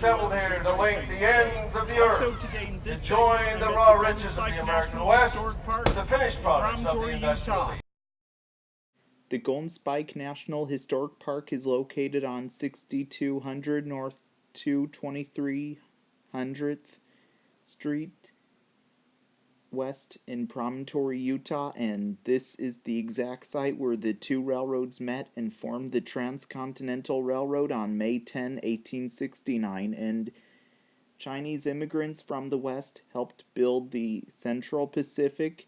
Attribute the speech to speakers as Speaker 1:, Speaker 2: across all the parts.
Speaker 1: assembled here to link the ends of the
Speaker 2: Also
Speaker 1: earth
Speaker 2: today in
Speaker 1: to
Speaker 2: this
Speaker 1: join
Speaker 2: segment,
Speaker 1: the
Speaker 2: I'm
Speaker 1: raw
Speaker 2: at the
Speaker 1: riches of
Speaker 2: Golden
Speaker 1: the
Speaker 2: Spike
Speaker 1: American
Speaker 2: National
Speaker 1: West
Speaker 2: Historic Park
Speaker 1: with the finished
Speaker 2: in
Speaker 1: products of the
Speaker 2: Promontory,
Speaker 1: industrial
Speaker 2: Utah.
Speaker 1: base.
Speaker 3: The Golden Spike National Historic Park is located on 6200 North 22300th Street West in Promontory, Utah, and this is the exact site where the two railroads met and formed the Transcontinental Railroad on May 10, 1869, and Chinese immigrants from the West helped build the Central Pacific,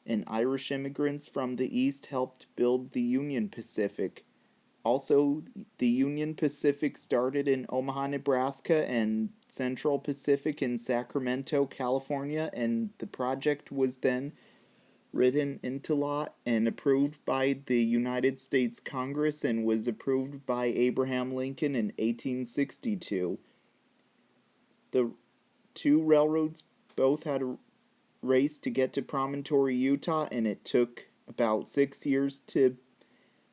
Speaker 3: and Irish immigrants from the East helped build the Union Pacific. Also, the Union Pacific started in Omaha, Nebraska, and Central Pacific in Sacramento, California, and the project was then written into law and approved by the United States Congress and was approved by Abraham Lincoln in 1862. The two railroads both had a race to get to Promontory, Utah, and it took about 6 years to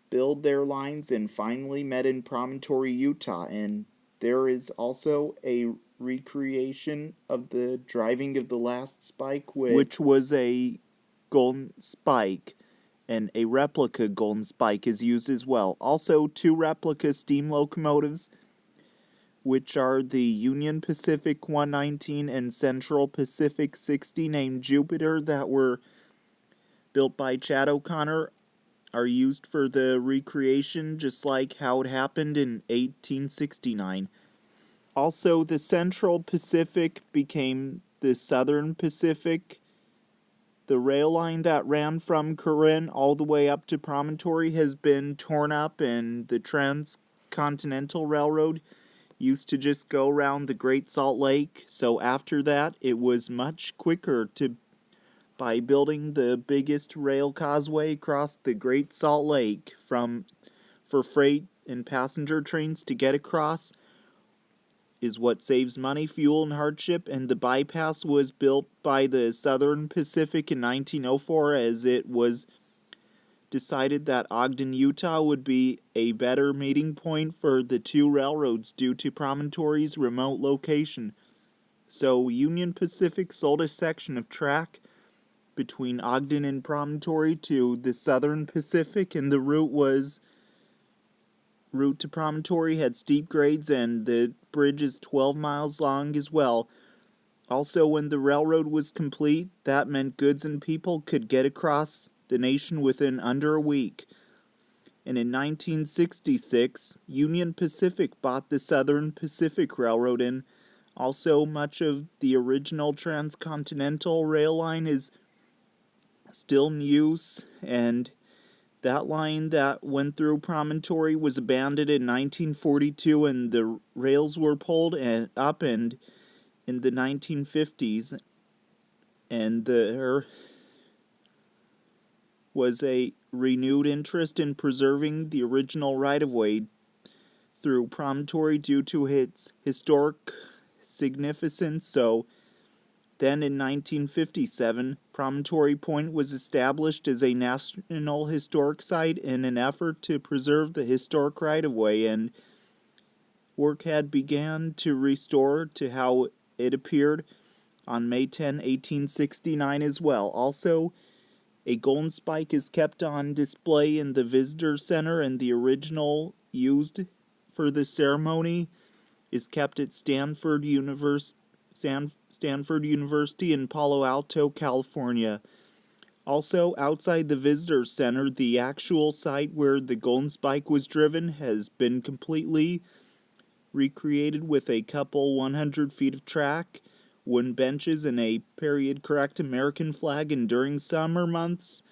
Speaker 3: build their lines and finally met in Promontory, Utah. And there is also a recreation of the driving of the last spike, which was a golden spike, and a replica golden spike is used as well. Also, two replica steam locomotives, which are the Union Pacific 119 and Central Pacific 60 named Jupiter, that were built by Chad O'Connor, are used for the recreation, just like how it happened in 1869. Also, the Central Pacific became the Southern Pacific. The rail line that ran from Corinne all the way up to Promontory has been torn up, and the Transcontinental Railroad used to just go around the Great Salt Lake. So after that, it was much quicker by building the biggest rail causeway across the Great Salt Lake for freight and passenger trains to get across is what saves money, fuel, and hardship. And the bypass was built by the Southern Pacific in 1904, as it was decided that Ogden, Utah would be a better meeting point for the two railroads due to Promontory's remote location. So Union Pacific sold a section of track between Ogden and Promontory to the Southern Pacific, and the route to Promontory had steep grades, and the bridge is 12 miles long as well. Also, when the railroad was complete, that meant goods and people could get across the nation within under a week. And in 1966, Union Pacific bought the Southern Pacific Railroad, and also much of the original Transcontinental rail line is still in use, and that line that went through Promontory was abandoned in 1942, and the rails were pulled up in the 1950s, and there was a renewed interest in preserving the original right-of-way through Promontory due to its historic significance. So then in 1957, Promontory Point was established as a National Historic Site in an effort to preserve the historic right-of-way, and work had begun to restore to how it appeared on May 10, 1869 as well. Also, a golden spike is kept on display in the Visitor Center, and the original used for the ceremony is kept at Stanford University in Palo Alto, California. Also, outside the Visitor Center, the actual site where the golden spike was driven has been completely recreated with a couple 100 feet of track, wooden benches, and a period-correct American flag. And during summer months,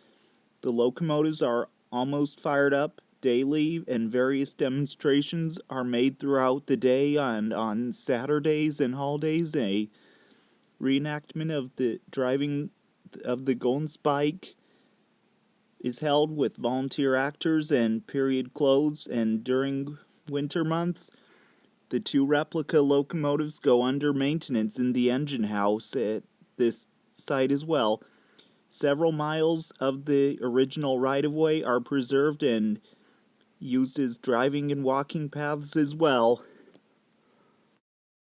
Speaker 3: the locomotives are almost fired up daily, and various demonstrations are made throughout the day, and on Saturdays and holidays, a reenactment of the driving of the Golden Spike is held with volunteer actors and period clothes. And during winter months, the two replica locomotives go under maintenance in the engine house at this site as well. Several miles of the original right-of-way are preserved and used as driving and walking paths as well.